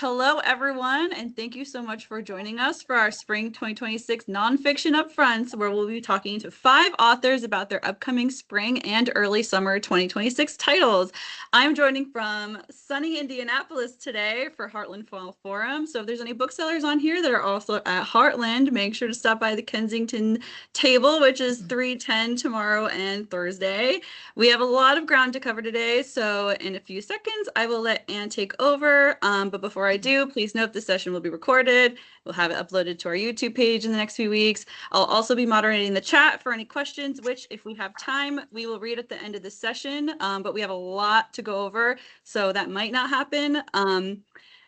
Hello, everyone, and thank you so much for joining us for our Spring 2026 Nonfiction Upfronts, where we'll be talking to 5 authors about their upcoming spring and early summer 2026 titles. I'm joining from sunny Indianapolis today for Heartland Fall Forum. So if there's any booksellers on here that are also at Heartland, make sure to stop by the Kensington table, which is 310 tomorrow and Thursday. We have a lot of ground to cover today, so in a few seconds, I will let Anne take over. But before I do, please note this session will be recorded. We'll have it uploaded to our YouTube page in the next few weeks. I'll also be moderating the chat for any questions, which if we have time, we will read at the end of this session. But we have a lot to go over, so that might not happen.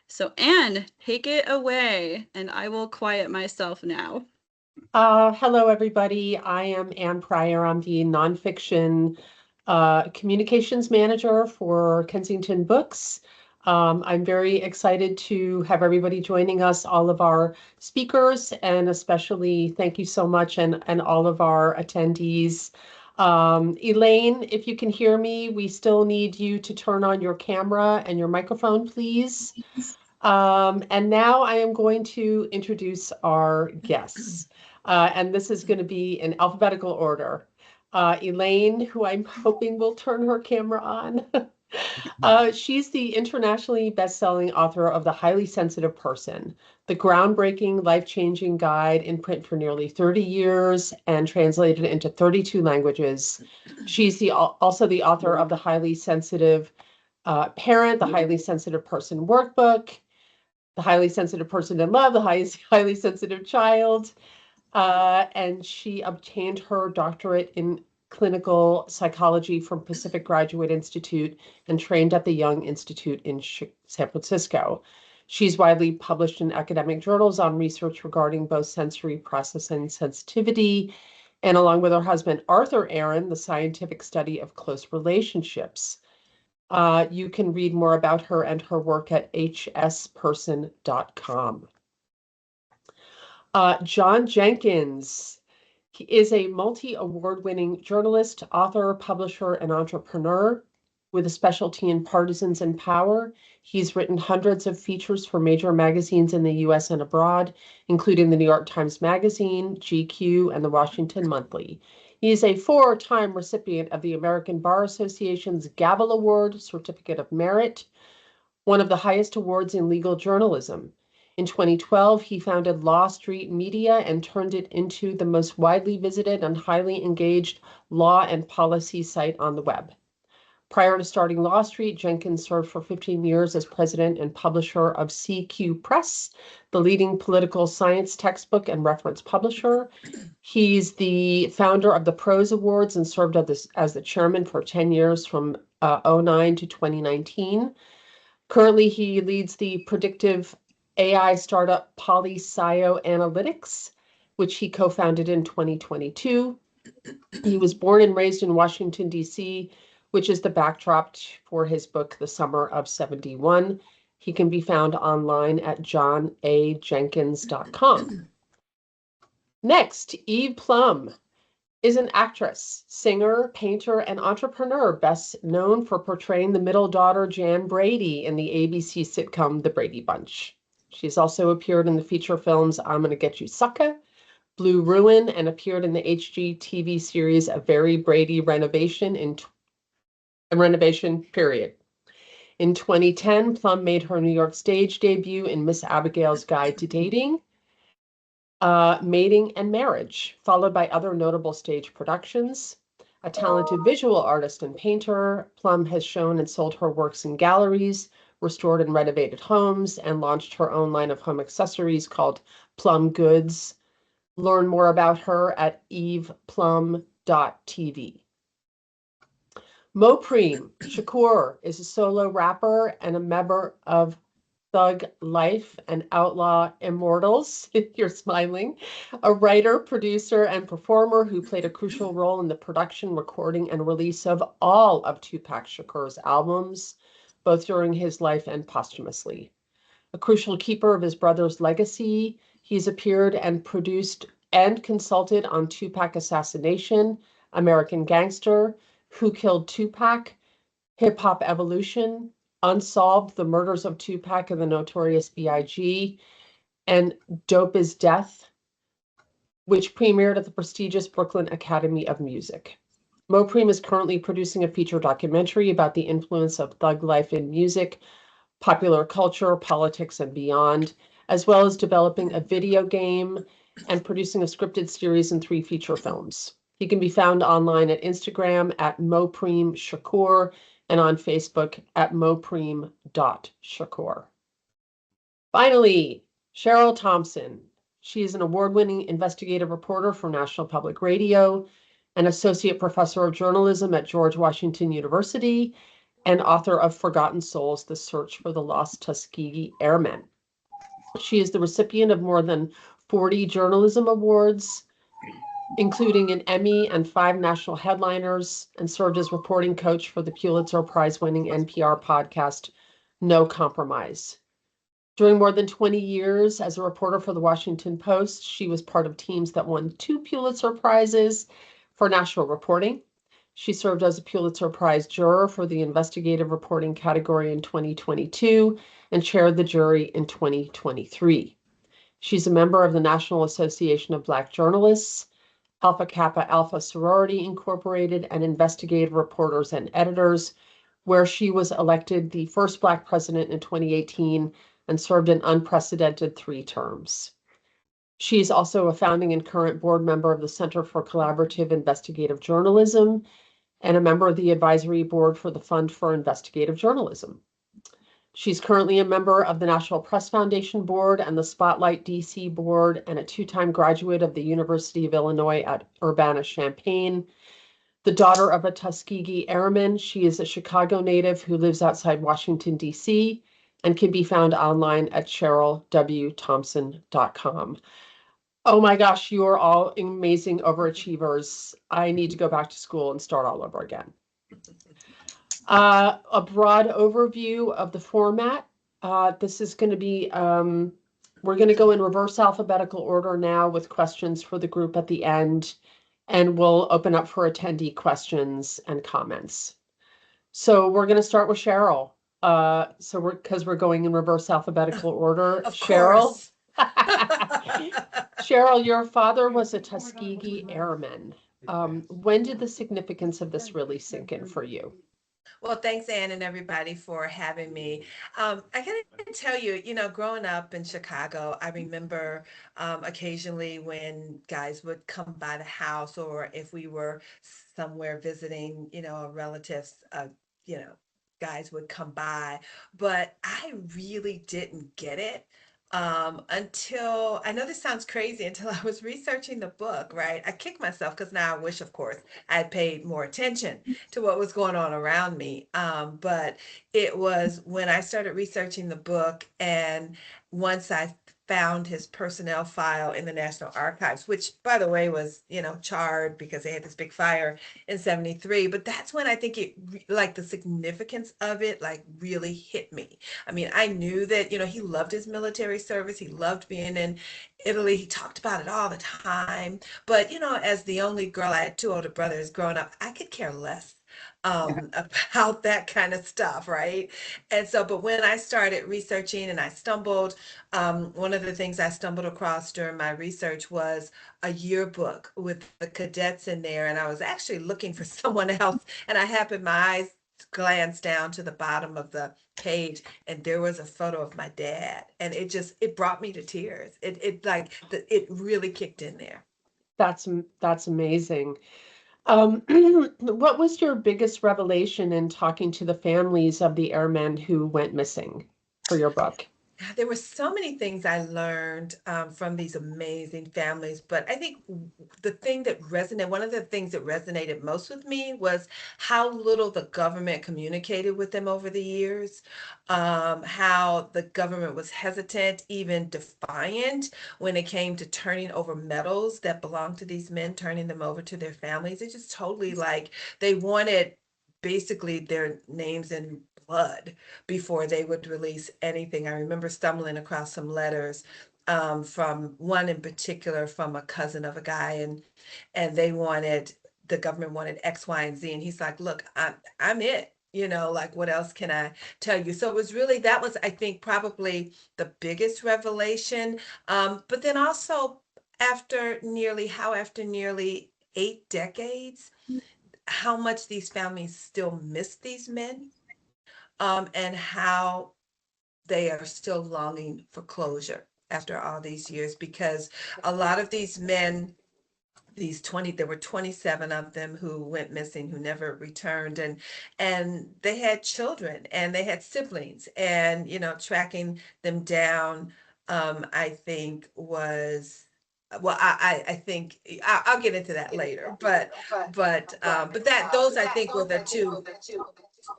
So Anne, take it away, and I will quiet myself now. Hello, everybody. I am Anne Pryor. I'm the nonfiction communications manager for Kensington Books. I'm very excited to have everybody joining us, all of our speakers, and especially thank you so much, and all of our attendees. Elaine, if you can hear me, we still need you to turn on your camera and your microphone, please. And now I am going to introduce our guests. And this is going to be in alphabetical order. Elaine, who I'm hoping will turn her camera on. She's the internationally best-selling author of The Highly Sensitive Person, the groundbreaking, life-changing guide in print for nearly 30 years and translated into 32 languages. She's also the author of The Highly Sensitive Parent, The Highly Sensitive Person Workbook, The Highly Sensitive Person in Love, The Highly Sensitive Child, and she obtained her doctorate in clinical psychology from Pacific Graduate Institute and trained at the Young Institute in San Francisco. She's widely published in academic journals on research regarding both sensory processing sensitivity and, along with her husband, Arthur Aaron, the scientific study of close relationships. You can read more about her and her work at hsperson.com. John Jenkins. He is a multi-award-winning journalist, author, publisher, and entrepreneur with a specialty in partisans and power. He's written hundreds of features for major magazines in the US and abroad, including the New York Times Magazine, GQ, and the Washington Monthly. He is a 4-time recipient of the American Bar Association's Gavel Award Certificate of Merit, one of the highest awards in legal journalism. In 2012, he founded Law Street Media and turned it into the most widely visited and highly engaged law and policy site on the web. Prior to starting Law Street, Jenkins served for 15 years as president and publisher of CQ Press, the leading political science textbook and reference publisher. He's the founder of the Prose Awards and served as the chairman for 10 years from 2009 to 2019. Currently, he leads the predictive AI startup Polyscio Analytics, which he co-founded in 2022. He was born and raised in Washington, D.C., which is the backdrop for his book, The Summer of 71. He can be found online at johnajenkins.com. Next, Eve Plum is an actress, singer, painter, and entrepreneur, best known for portraying the middle daughter, Jan Brady, in the ABC sitcom The Brady Bunch. She's also appeared in the feature films I'm Gonna Get You Sucker, Blue Ruin, and appeared in the HGTV series A Very Brady Renovation period. In 2010, Plum made her New York stage debut in Miss Abigail's Guide to Dating, Mating and Marriage, followed by other notable stage productions. A talented visual artist and painter, Plum has shown and sold her works in galleries, restored and renovated homes, and launched her own line of home accessories called Plum Goods. Learn more about her at eveplum.tv. Mopreem Shakur is a solo rapper and a member of Thug Life and Outlaw Immortals, if you're smiling, a writer, producer, and performer who played a crucial role in the production, recording, and release of all of Tupac Shakur's albums, both during his life and posthumously. A crucial keeper of his brother's legacy, he's appeared and produced and consulted on Tupac Assassination, American Gangster, Who Killed Tupac, Hip Hop Evolution, Unsolved: The Murders of Tupac and the Notorious B.I.G., and Dope is Death, which premiered at the prestigious Brooklyn Academy of Music. Mopreme is currently producing a feature documentary about the influence of thug life in music, popular culture, politics, and beyond, as well as developing a video game and producing a scripted series and 3 feature films. He can be found online at Instagram at Mopreme Shakur and on Facebook at mopreme.shakur. Finally, Cheryl Thompson. She is an award-winning investigative reporter for National Public Radio, an associate professor of journalism at George Washington University, and author of Forgotten Souls: The Search for the Lost Tuskegee Airmen. She is the recipient of more than 40 journalism awards, including an Emmy and 5 national headliners, and served as reporting coach for the Pulitzer Prize-winning NPR podcast, No Compromise. During more than 20 years as a reporter for the Washington Post, she was part of teams that won 2 Pulitzer Prizes for national reporting. She served as a Pulitzer Prize juror for the investigative reporting category in 2022 and chaired the jury in 2023. She's a member of the National Association of Black Journalists, Alpha Kappa Alpha Sorority Incorporated, and Investigative Reporters and Editors, where she was elected the first Black president in 2018 and served an unprecedented 3 terms. She's also a founding and current board member of the Center for Collaborative Investigative Journalism and a member of the advisory board for the Fund for Investigative Journalism. She's currently a member of the National Press Foundation Board and the Spotlight DC Board, and a 2-time graduate of the University of Illinois at Urbana-Champaign. The daughter of a Tuskegee Airman, she is a Chicago native who lives outside Washington, D.C., and can be found online at CherylWThompson.com. Oh my gosh, you are all amazing overachievers. I need to go back to school and start all over again. A broad overview of the format. This is going to be, we're going to go in reverse alphabetical order now with questions for the group at the end, and we'll open up for attendee questions and comments. So we're going to start with Cheryl. Because we're going in reverse alphabetical order. Of Cheryl. course. Cheryl, your father was a Tuskegee Airman. When did the significance of this really sink in for you? Well, thanks, Ann, and everybody for having me. I gotta tell you, growing up in Chicago, I remember occasionally when guys would come by the house, or if we were somewhere visiting, a relative's, guys would come by. But I really didn't get it until I know this sounds crazy until I was researching the book, right? I kicked myself because now I wish, of course, I had paid more attention to what was going on around me. But it was when I started researching the book, and once I found his personnel file in the National Archives, which, by the way, was, charred because they had this big fire in 73. But that's when I think like the significance of it, like really hit me. I mean, I knew that, he loved his military service. He loved being in Italy. He talked about it all the time. But, as the only girl, I had 2 older brothers growing up, I could care less about that kind of stuff, right? And so, but when I started researching and I stumbled, one of the things I stumbled across during my research was a yearbook with the cadets in there. And I was actually looking for someone else, and I happened my eyes glanced down to the bottom of the page, and there was a photo of my dad, and it brought me to tears. It really kicked in there. That's amazing. What was your biggest revelation in talking to the families of the airmen who went missing for your book? There were so many things I learned from these amazing families, but I think one of the things that resonated most with me was how little the government communicated with them over the years, how the government was hesitant, even defiant when it came to turning over medals that belonged to these men, turning them over to their families. It just totally like they wanted basically their names in blood before they would release anything. I remember stumbling across some letters from one in particular from a cousin of a guy, and the government wanted X, Y, and Z, and he's like, "Look, I'm it. Like what else can I tell you? So it was really, that was, I think, probably the biggest revelation. But then also after nearly 8 decades, how much these families still miss these men, and how they are still longing for closure after all these years, because a lot of these men, there were 27 of them who went missing, who never returned, and they had children and they had siblings, and tracking them down, I think was, well, I think I'll get into that later, but that those, I think, were the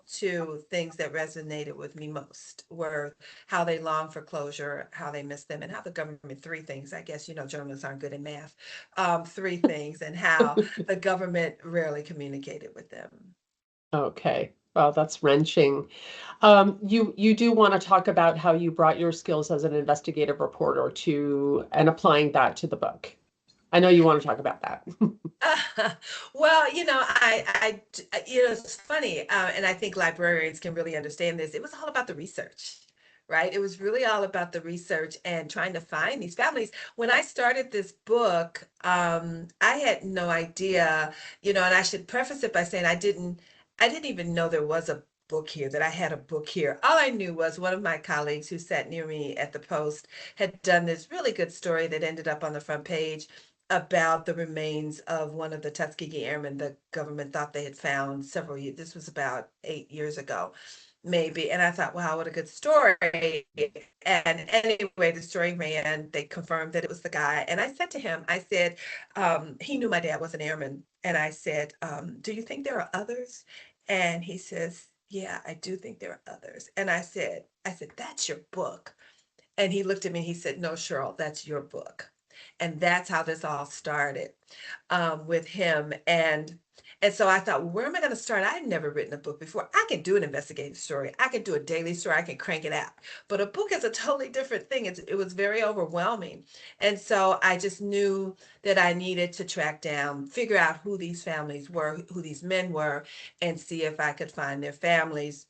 two things that resonated with me most, were how they long for closure, how they miss them, and how the government, three things, I guess, journalists aren't good at math, three things, and how the government rarely communicated with them. Okay. Well, that's wrenching. You do want to talk about how you brought your skills as an investigative reporter to and applying that to the book. I know you want to talk about that. Well, it's funny, and I think librarians can really understand this. It was all about the research, right? It was really all about the research and trying to find these families. When I started this book, I had no idea, and I should preface it by saying I didn't even know there was a book here, that I had a book here. All I knew was one of my colleagues who sat near me at the Post had done this really good story that ended up on the front page about the remains of one of the Tuskegee Airmen the government thought they had found several years. This was about 8 years ago, maybe. And I thought, wow, what a good story. And anyway, the story ran. They confirmed that it was the guy. And I said to him, I said, he knew my dad was an airman. And I said, do you think there are others? And he says, yeah, I do think there are others. And I said, that's your book. And he looked at me, he said, no, Cheryl, that's your book. And that's how this all started, with him. And so I thought, well, where am I going to start? I had never written a book before. I can do an investigative story. I can do a daily story. I can crank it out. But a book is a totally different thing. It was very overwhelming. And so I just knew that I needed to track down, figure out who these families were, who these men were, and see if I could find their families.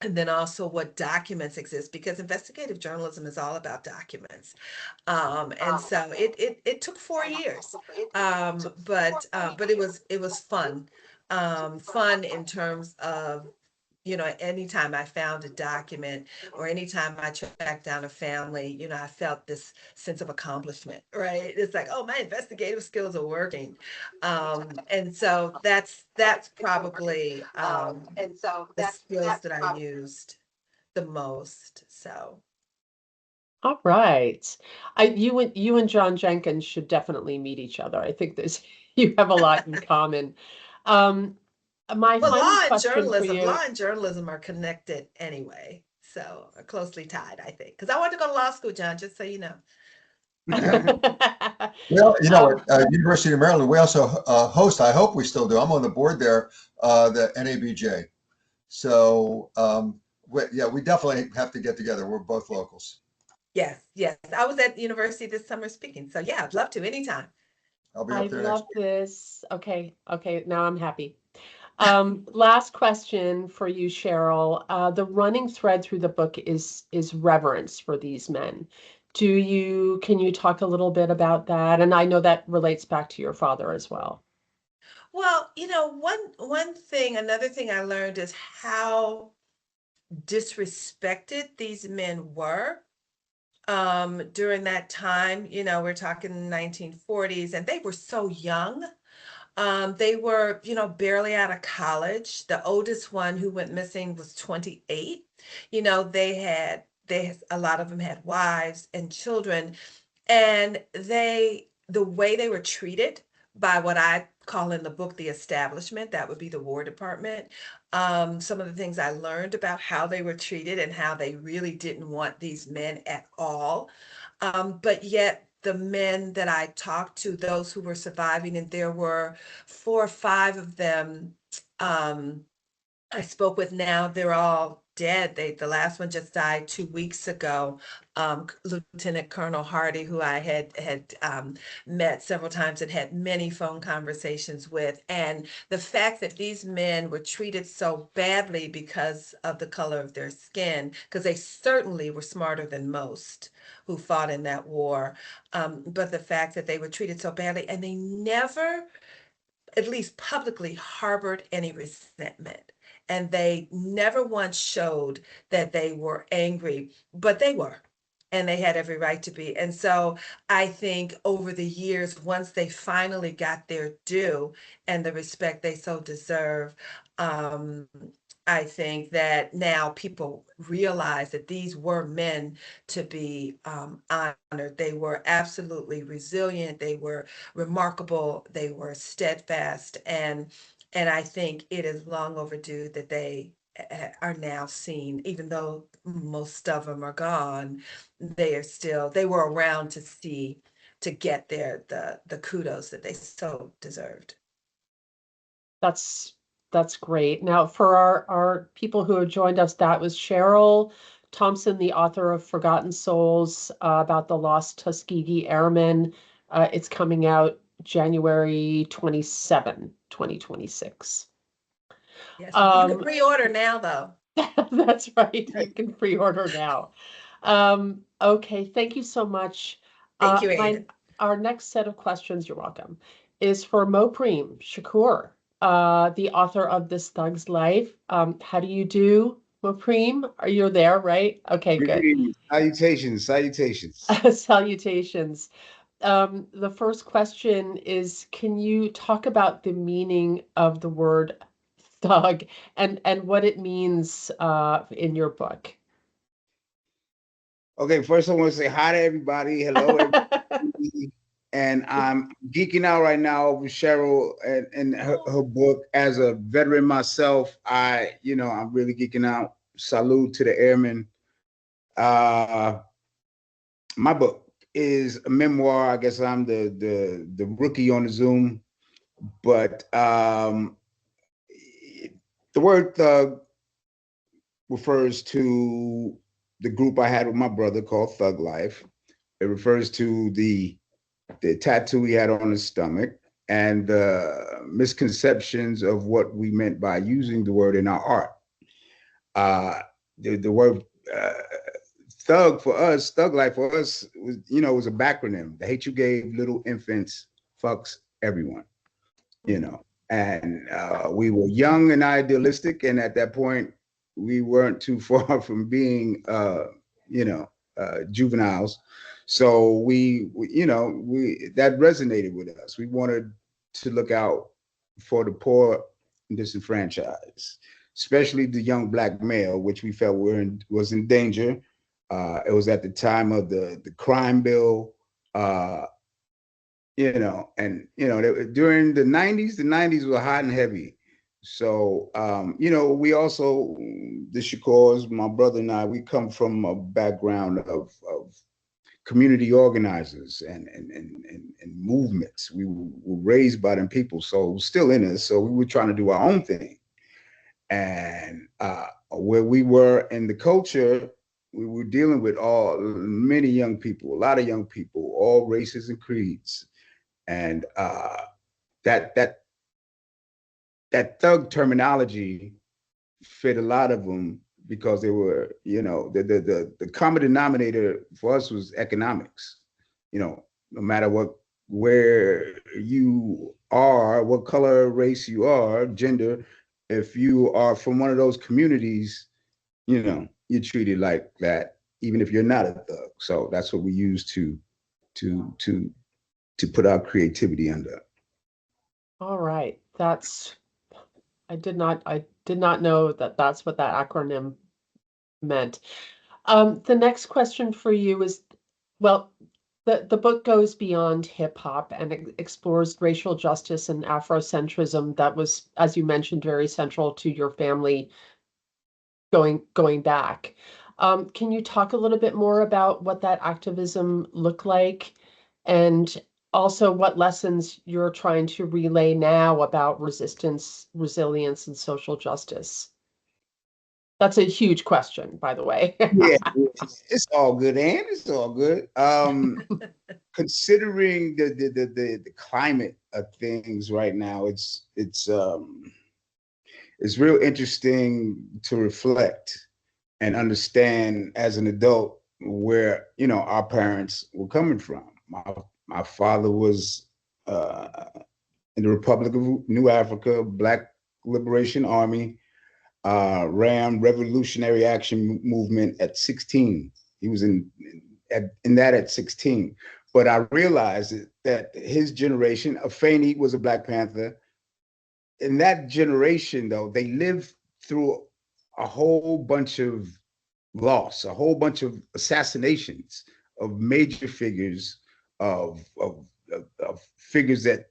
And then also what documents exist, because investigative journalism is all about documents. And so it took 4 years, but it was fun, fun in terms of, anytime I found a document or anytime I tracked down a family, I felt this sense of accomplishment, right? It's like, oh, my investigative skills are working. And so that's probably, the skills that I used the most. So All right. You and John Jenkins should definitely meet each other. I think there's you have a lot in common. Um, my well, final question for you. law and journalism are connected anyway, so are closely tied, I think. Because I wanted to go to law school, John, just so you know. Well, Um, at University of Maryland, we also host, I hope we still do, I'm on the board there, the NABJ. So, yeah, we definitely have to get together. We're both locals. Yes, yes. I was at university this summer speaking, so yeah, I'd love to anytime. I'll be I up there next love week. this. Okay, okay, now I'm happy. Last question for you, Cheryl. The running thread through the book is reverence for these men. Can you talk a little bit about that? And I know that relates back to your father as well. Well, another thing I learned is how disrespected these men were, during that time. We're talking 1940s, and they were so young. They were, barely out of college. The oldest one who went missing was 28. A lot of them had wives and children, and the way they were treated by what I call in the book the establishment, that would be the War Department. Some of the things I learned about how they were treated and how they really didn't want these men at all. But yet the men that I talked to, those who were surviving, and there were 4 or 5 of them, I spoke with now, they're all dead. The last one just died 2 weeks ago. Lieutenant Colonel Hardy, who I had met several times and had many phone conversations with. And the fact that these men were treated so badly because of the color of their skin, because they certainly were smarter than most who fought in that war. But the fact that they were treated so badly and they never, at least publicly, harbored any resentment. And they never once showed that they were angry, but they were. And they had every right to be. And so I think over the years, once they finally got their due and the respect they so deserve, um, I think that now people realize that these were men to be honored. They were absolutely resilient. They were remarkable. They were steadfast, and I think it is long overdue that they are now seen. Even though most of them are gone, they were around to see, to get the kudos that they so deserved. That's great. Now, for our people who have joined us, that was Cheryl Thompson, the author of Forgotten Souls, about the lost Tuskegee Airmen. It's coming out January 27, 2026. Yes, you can Um, pre-order now, though. That's right. You can pre-order now. Okay, thank you so much. Thank you, Aiden. Our next set of questions, you're welcome, is for Mopreem Shakur, the author of This Thug's Life. How do you do, Mopreem? Are you there, right? Okay, good. Greetings. Salutations, salutations. Salutations. The first question is, can you talk about the meaning of the word thug and what it means in your book? Okay, first I want to say hi to everybody. Hello, everybody. And I'm geeking out right now over Cheryl and her book. As a veteran myself, I'm really geeking out. Salute to the airmen. My book is a memoir. I guess I'm the rookie on the Zoom, but the word thug refers to the group I had with my brother called Thug Life. It refers to the tattoo he had on his stomach and the misconceptions of what we meant by using the word in our art. The word thug for us, Thug Life for us was a backronym. The hate you gave little infants fucks everyone, and we were young and idealistic, and at that point we weren't too far from being juveniles. So we that resonated with us. We wanted to look out for the poor and disenfranchised, especially the young Black male, which we felt was in danger. It was at the time of the crime bill, during the 90s were hot and heavy. So, we also, the Shakurs, my brother and I, we come from a background of community organizers and movements. We were raised by them people, so it was still in us. So we were trying to do our own thing. And where we were in the culture, we were dealing with many young people, a lot of young people, all races and creeds. And that thug terminology fit a lot of them because they were, the common denominator for us was economics. No matter where you are, what color, race you are, gender, if you are from one of those communities, you're treated like that, even if you're not a thug. So that's what we use to put our creativity under. All right, I did not know that that's what that acronym meant. The next question for you is, well, the book goes beyond hip hop and explores racial justice and Afrocentrism that was, as you mentioned, very central to your family going back. Can you talk a little bit more about what that activism looked like, and also what lessons you're trying to relay now about resistance, resilience, and social justice? That's a huge question, by the way. Yeah, it's all good, and it's all good. Considering the climate of things right now, it's real interesting to reflect and understand as an adult where our parents were coming from. My father was in the Republic of New Africa, Black Liberation Army, ran Revolutionary Action Movement at 16. He was in that at 16. But I realized that his generation, Afeni was a Black Panther. In that generation, though, they lived through a whole bunch of loss, a whole bunch of assassinations of major figures, of figures that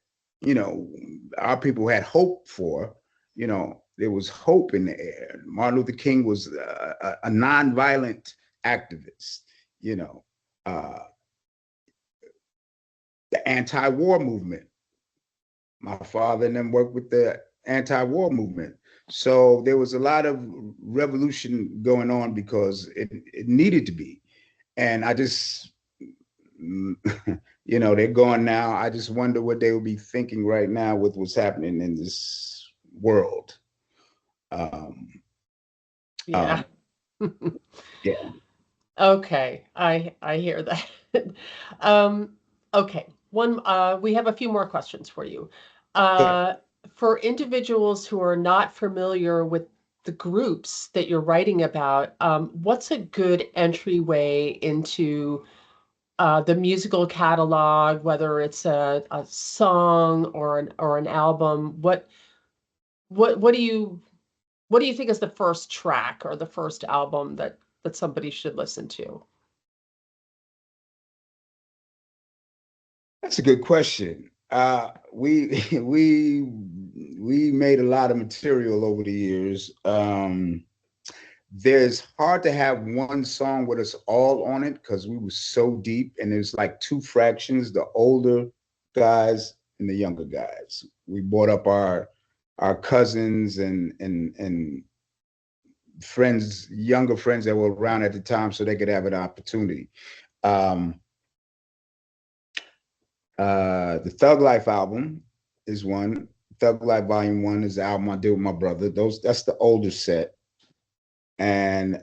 our people had hope for. There was hope in the air. Martin Luther King was a nonviolent activist. The anti-war movement. My father and them worked with the anti-war movement. So there was a lot of revolution going on because it needed to be. And I just, they're gone now. I just wonder what they will be thinking right now with what's happening in this world. Yeah. Yeah. Okay, I hear that. Okay, we have a few more questions for you. For individuals who are not familiar with the groups that you're writing about, what's a good entryway into the musical catalog, whether it's a song or an album? What do you think is the first track or the first album that somebody should listen to? That's a good question. We we made a lot of material over the years. There's hard to have one song with us all on it because we were so deep, and there's like two fractions: the older guys and the younger guys. We brought up our cousins and friends, younger friends that were around at the time, so they could have an opportunity. The Thug Life album is one. Thug Life Volume 1 is the album I did with my brother. That's the older set. And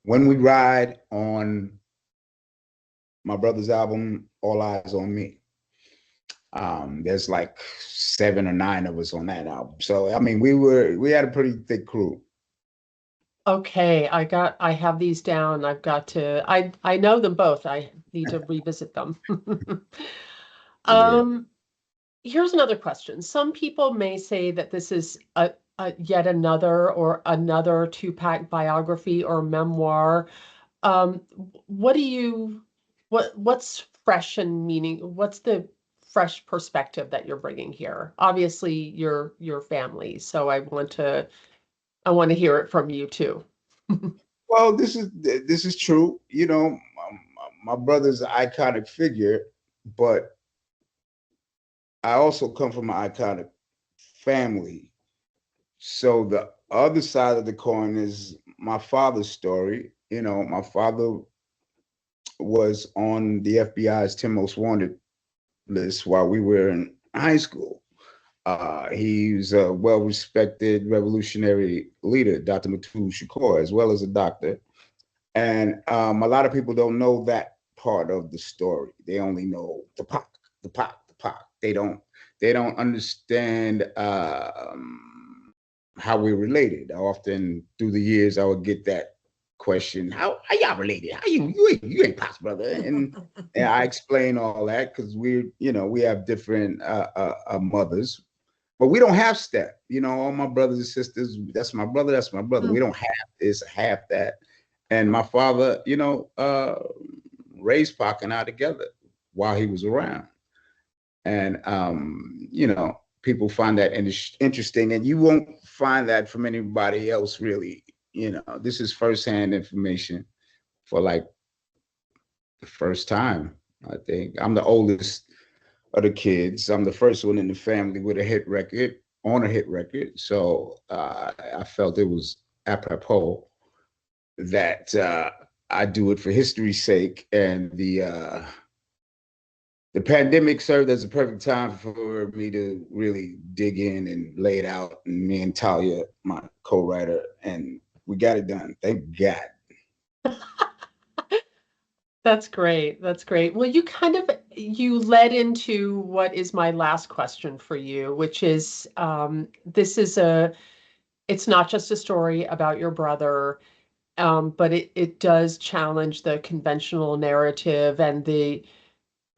When We Ride on my brother's album, All Eyes on Me. There's like 7 or 9 of us on that album. So I mean, we had a pretty thick crew. Okay, I have these down. I know them both. I need to revisit them. Here's another question. Some people may say that this is a yet another Tupac biography or memoir. What's fresh and meaning? What's the fresh perspective that you're bringing here? Obviously, your family, so I want to hear it from you too. Well, this is true. My brother's an iconic figure, but I also come from an iconic family. So the other side of the coin is my father's story. My father was on the FBI's 10 Most Wanted list while we were in high school. He's a well-respected revolutionary leader, Dr. Matul Shakur, as well as a doctor. And a lot of people don't know that part of the story. They only know the Pac, the Pac, the Pac. They don't understand how we're related. Often through the years, I would get that question: How y'all related? How you ain't Pac's brother? And I explain all that because we have different mothers. But we don't have step. All my brothers and sisters, that's my brother, that's my brother. We don't have this, half that. And my father, raised Pac and I together while he was around. And, people find that interesting. And you won't find that from anybody else, really. This is firsthand information for like the first time, I think. I'm the oldest of the kids. I'm the first one in the family with a hit record. on a hit record. So I felt it was apropos that I do it for history's sake. And the pandemic served as a perfect time for me to really dig in and lay it out. And me and Talia, my co-writer, and we got it done. Thank God. That's great. That's great. Well, you led into what is my last question for you, which is it's not just a story about your brother, but it does challenge the conventional narrative and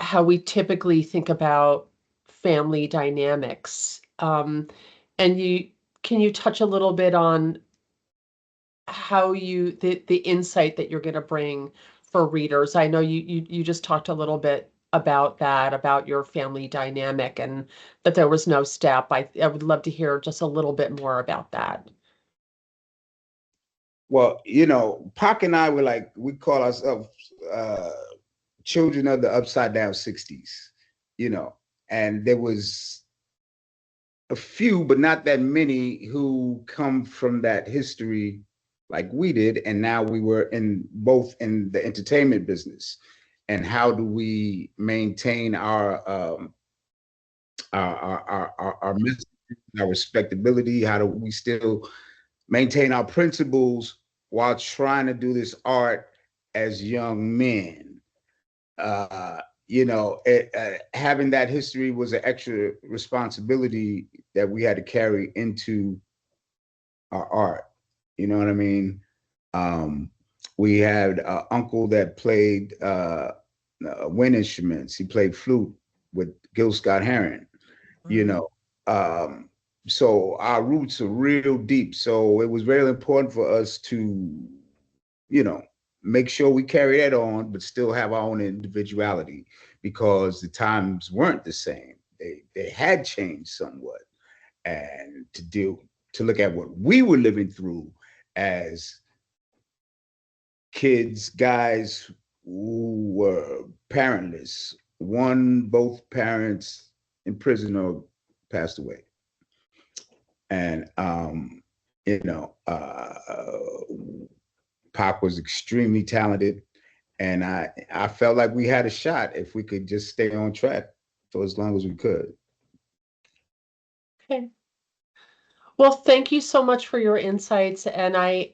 how we typically think about family dynamics. And can you touch a little bit on how the insight that you're going to bring for readers? I know you just talked a little bit about that, about your family dynamic, and that there was no step. I would love to hear just a little bit more about that. Well, Pac and I were like, we call ourselves children of the upside down 60s, and there was a few, but not that many, who come from that history like we did. And now we were both in the entertainment business. And how do we maintain our message, our respectability? How do we still maintain our principles while trying to do this art as young men? Having that history was an extra responsibility that we had to carry into our art. You know what I mean? We had an uncle that played wind instruments. He played flute with Gil Scott Heron. So our roots are real deep. So it was very important for us to, make sure we carry that on, but still have our own individuality, because the times weren't the same. They had changed somewhat. And to look at what we were living through as kids, guys who were parentless, both parents in prison or passed away. And, Pac was extremely talented. And I felt like we had a shot if we could just stay on track for as long as we could. Okay. Well, thank you so much for your insights. And I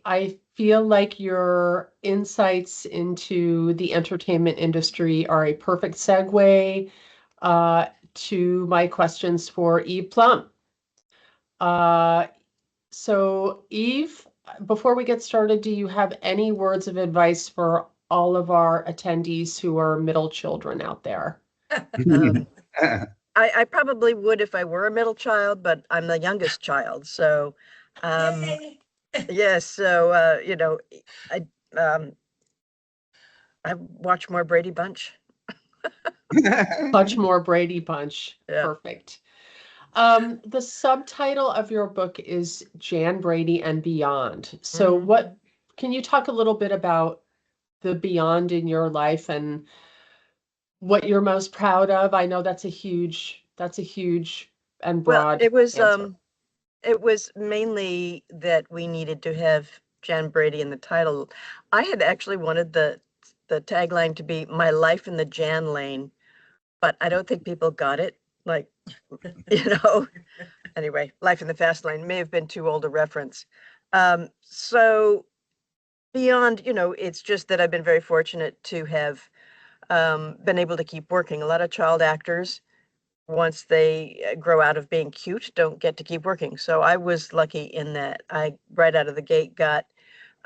feel like your insights into the entertainment industry are a perfect segue to my questions for Eve Plum. So Eve, before we get started, do you have any words of advice for all of our attendees who are middle children out there? I probably would if I were a middle child, but I'm the youngest child. So, yes. So, I watch more Brady Bunch. Much more Brady Bunch. Yeah. Perfect. The subtitle of your book is Jan Brady and Beyond. So can you talk a little bit about the beyond in your life and what you're most proud of? I know that's a huge and broad answer. It was mainly that we needed to have Jan Brady in the title. I had actually wanted the tagline to be "My Life in the Jan Lane," but I don't think people got it. Like, anyway, Life in the Fast Lane may have been too old a reference. So beyond, it's just that I've been very fortunate to have been able to keep working. A lot of child actors, once they grow out of being cute, don't get to keep working. So I was lucky in that I, right out of the gate, got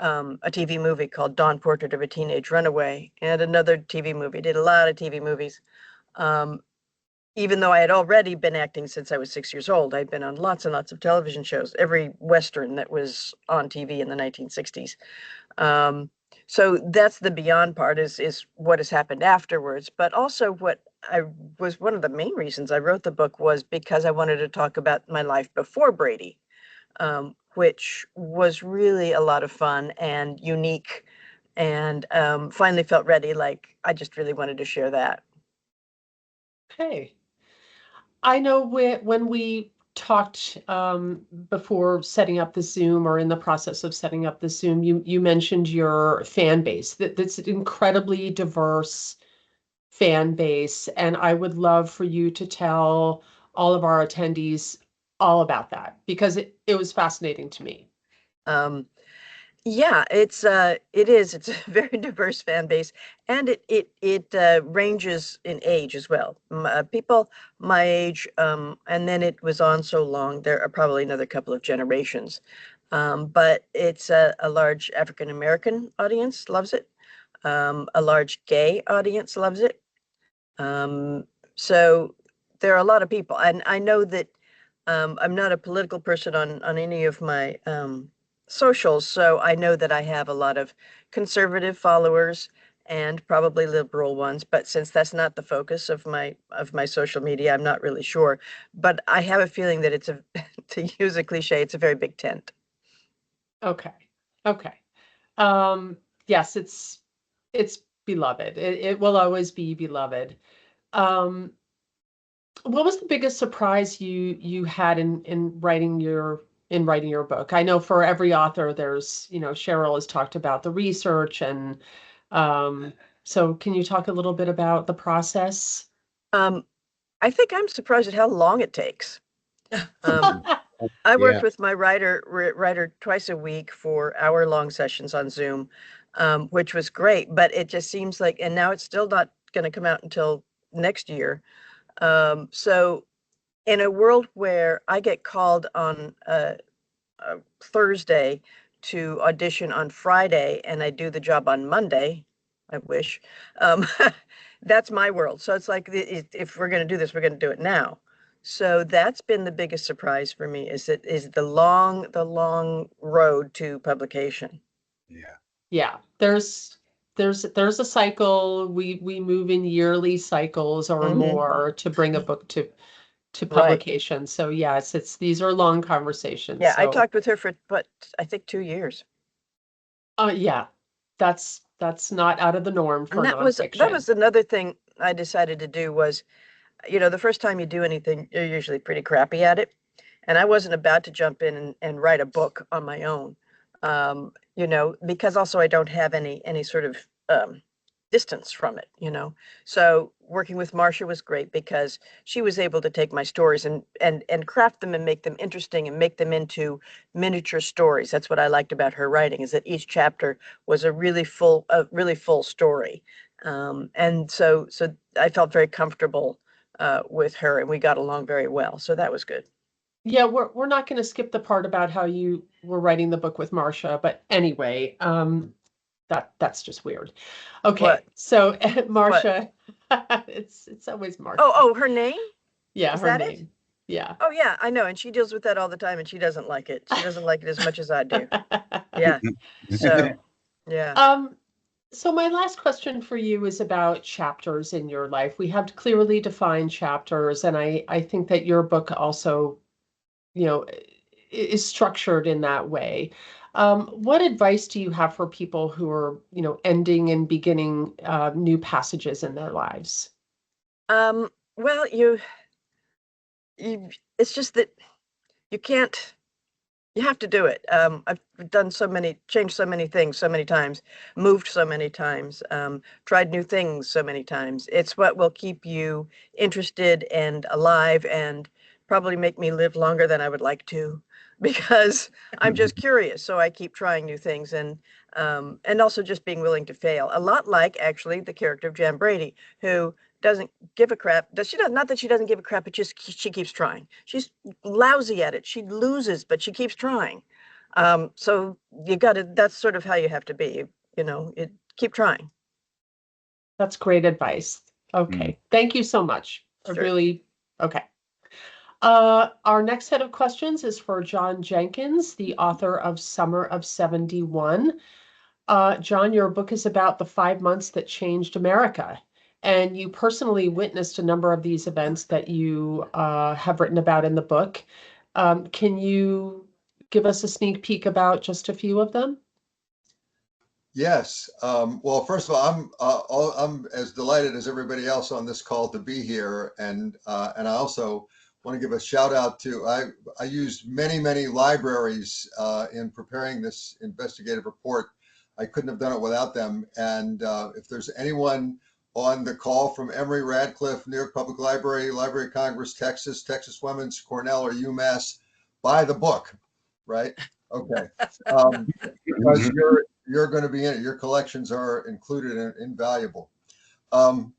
a TV movie called Dawn Portrait of a Teenage Runaway, and another TV movie. Did a lot of TV movies. Even though I had already been acting since I was 6 years old, I'd been on lots and lots of television shows, every Western that was on TV in the 1960s. So that's the beyond part, is what has happened afterwards. But also what was one of the main reasons I wrote the book was because I wanted to talk about my life before Brady, which was really a lot of fun and unique, and finally felt ready. Like, I just really wanted to share that. Okay. I know when we talked before setting up the Zoom, or in the process of setting up the Zoom, you mentioned your fan base. That's an incredibly diverse fan base, and I would love for you to tell all of our attendees all about that, because it was fascinating to me. Yeah, it's a very diverse fan base, and it ranges in age as well. People my age, and then it was on so long, there are probably another couple of generations. But it's a large African American audience loves it. A large gay audience loves it. So there are a lot of people, and I know that I'm not a political person on any of my socials, so I know that I have a lot of conservative followers and probably liberal ones. But since that's not the focus of my social media, I'm not really sure. But I have a feeling that it's a, to use a cliche, it's a very big tent. Okay. Okay. Yes, it's beloved. It will always be beloved. Um, what was the biggest surprise you had in writing your book? I know for every author, there's, Cheryl has talked about the research, and so can you talk a little bit about the process? Um, I think I'm surprised at how long it takes. Um, I worked Yeah. with my writer twice a week for hour-long sessions on Zoom, which was great. But it just seems like, and now it's still not going to come out until next year. So in a world where I get called on a Thursday to audition on Friday, and I do the job on Monday, I wish. Um, that's my world. So it's like, if we're going to do this, we're going to do it now. So that's been the biggest surprise for me, is the long road to publication. Yeah. Yeah, there's a cycle. We move in yearly cycles or Mhm. more to bring a book to Right. publication. So yes, these are long conversations. Yeah, I So talked with her for, what, I think 2 years. yeah, that's not out of the norm And for that nonfiction. was another thing I decided to do was, the first time you do anything, you're usually pretty crappy at it. And I wasn't about to jump in and write a book on my own, because also I don't have any sort of distance from it. So working with Marcia was great because she was able to take my stories and craft them and make them interesting and make them into miniature stories. That's what I liked about her writing, is that each chapter was a really full story. And so I felt very comfortable with her, and we got along very well. So that was good. Yeah, we're not going to skip the part about how you were writing the book with Marcia, but anyway, that's just weird. Okay, What? so What? Marcia, it's always Marcia. Oh, her name? Yeah, Is her that it? name. Yeah. Oh, yeah, I know. And she deals with that all the time, and she doesn't like it. She doesn't like it as much as I do. Yeah. So, yeah. Um, so my last question for you is about chapters in your life. We have clearly defined chapters, and I think that your book also, is structured in that way. What advice do you have for people who are, ending and beginning new passages in their lives? Well, you, it's just that you can't, you have to do it. I've changed so many things so many times, moved so many times, tried new things so many times. It's what will keep you interested and alive, and probably make me live longer than I would like to, because I'm just curious. So I keep trying new things, and also just being willing to fail. A lot like, actually, the character of Jan Brady, who doesn't give a crap. Not that she doesn't give a crap, but just she keeps trying. She's lousy at it. She loses, but she keeps trying. So that's sort of how you have to be, keep trying. That's great advice. Mm. Okay, thank you so much. Sure. Okay. Our next set of questions is for John Jenkins, the author of Summer of 71. John, your book is about the 5 months that changed America, and you personally witnessed a number of these events that you have written about in the book. Can you give us a sneak peek about just a few of them? Yes. Well, first of all, I'm as delighted as everybody else on this call to be here, and I also want to give a shout out to, I used many libraries in preparing this investigative report. I couldn't have done it without them. And if there's anyone on the call from Emory, Radcliffe, New York Public Library, Library of Congress, Texas, Texas Women's, Cornell, or UMass, buy the book, right? Okay. Because you're going to be in it. Your collections are included and invaluable. All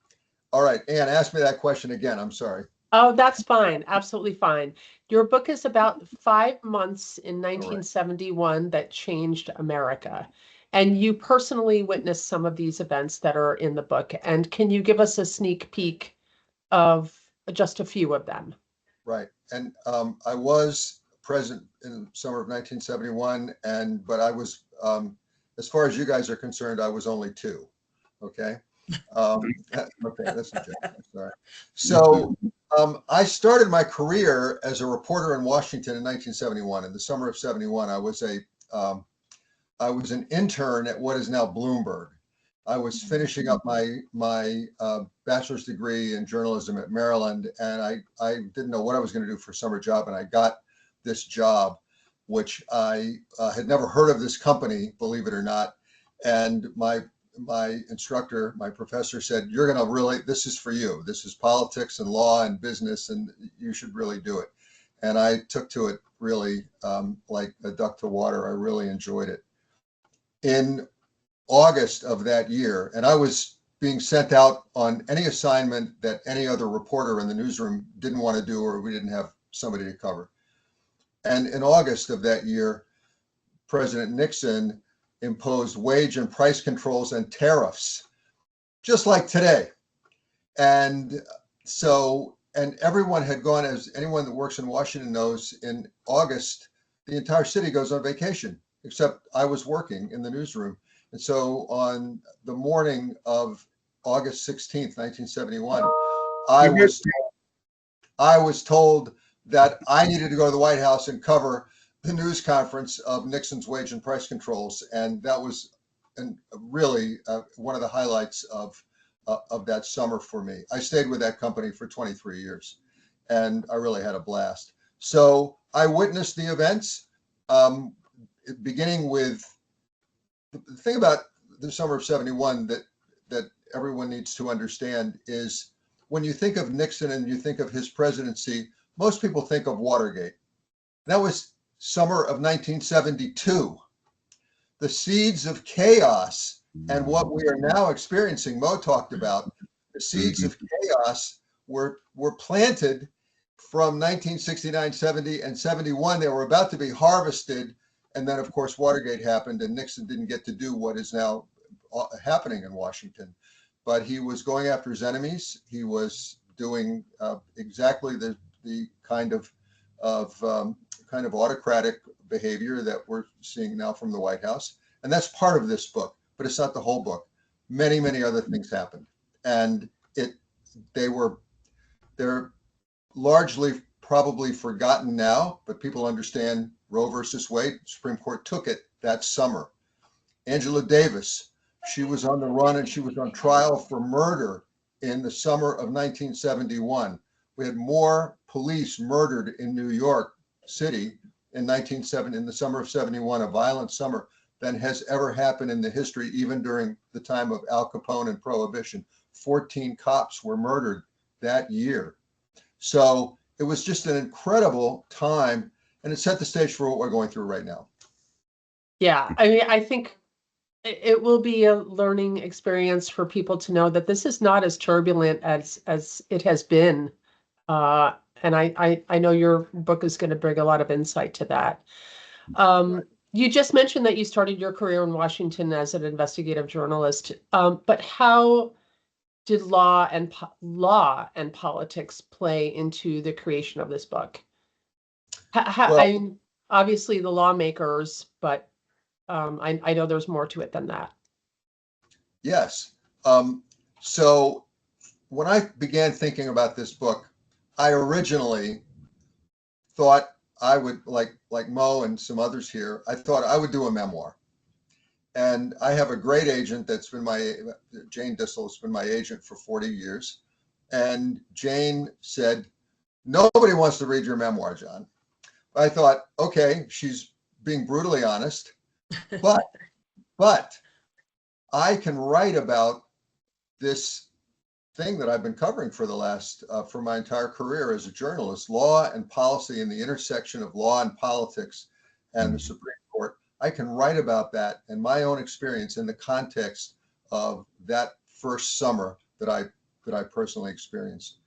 right, Anne, ask me that question again. I'm sorry. Oh, that's fine. Absolutely fine. Your book is about 5 months in 1971 that changed America. And you personally witnessed some of these events that are in the book. And can you give us a sneak peek of just a few of them? Right. And I was present in the summer of 1971, but I was, as far as you guys are concerned, I was only 2. Okay. Okay, that's a joke. Sorry. So I started my career as a reporter in Washington in 1971. In the summer of 71, I was an intern at what is now Bloomberg. I was finishing up my bachelor's degree in journalism at Maryland, and I didn't know what I was going to do for a summer job, and I got this job, which I had never heard of this company, believe it or not. And my instructor, my professor said, "You're going to really, this is for you. This is politics and law and business, and you should really do it." And I took to it really like a duck to water. I really enjoyed it. In August of that year, and I was being sent out on any assignment that any other reporter in the newsroom didn't want to do, or we didn't have somebody to cover. And in August of that year, President Nixon imposed wage and price controls and tariffs, just like today. And so, and everyone had gone, as anyone that works in Washington knows, in August, the entire city goes on vacation, except I was working in the newsroom. And so on the morning of August 16th, 1971, I was told that I needed to go to the White House and cover the news conference of Nixon's wage and price controls. And that was really one of the highlights of that summer for me. I stayed with that company for 23 years, and I really had a blast. So I witnessed the events, beginning with the thing about the summer of 71 that everyone needs to understand is when you think of Nixon and you think of his presidency, most people think of Watergate. That was summer of 1972. The seeds of chaos and what we are now experiencing, Mo talked about, the seeds of chaos were planted from 1969, 70, and 71. They were about to be harvested. And then, of course, Watergate happened, and Nixon didn't get to do what is now happening in Washington. But he was going after his enemies. He was doing exactly the kind of autocratic behavior that we're seeing now from the White House. And that's part of this book, but it's not the whole book. Many other things happened, and they're largely probably forgotten now, but people understand Roe versus Wade. Supreme Court took it that summer. Angela Davis, she was on the run and she was on trial for murder in the summer of 1971. We had more police murdered in New York City in the summer of 71, a violent summer, than has ever happened in the history, even during the time of Al Capone and Prohibition. 14 cops were murdered that year. So it was just an incredible time, and it set the stage for what we're going through right now. Yeah, I mean, I think it will be a learning experience for people to know that this is not as turbulent as it has been. And I know your book is going to bring a lot of insight to that. You just mentioned that you started your career in Washington as an investigative journalist, but how did law and politics play into the creation of this book? Well, I mean, obviously the lawmakers, but I know there's more to it than that. Yes. So when I began thinking about this book, I originally thought I would, like Mo and some others here, I thought I would do a memoir. And I have a great agent that's been Jane Dissel has been my agent for 40 years. And Jane said, Nobody wants to read your memoir, John. I thought, okay, she's being brutally honest, but I can write about this thing that I've been covering for the last, for my entire career as a journalist, law and policy and the intersection of law and politics and the Supreme Court. I can write about that and my own experience in the context of that first summer that I personally experienced.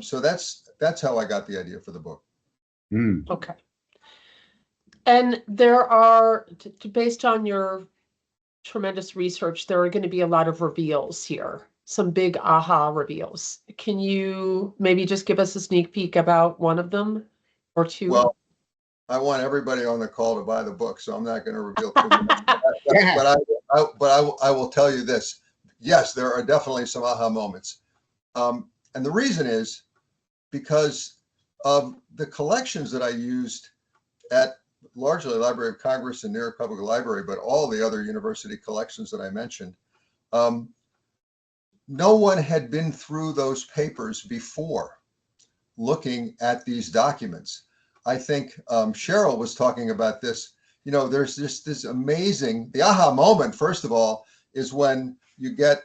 So that's how I got the idea for the book. Okay. And there are, based on your tremendous research, there are going to be a lot of reveals here, some big aha reveals. Can you maybe just give us a sneak peek about one of them or two? Well, I want everybody on the call to buy the book, so I'm not going to reveal too much. But I will tell you this. Yes, there are definitely some aha moments. And the reason is because of the collections that I used at largely Library of Congress and New York Public Library, but all the other university collections that I mentioned. No one had been through those papers before looking at these documents. I think Cheryl was talking about this. You know, there's just this amazing, the aha moment, first of all, is when you get,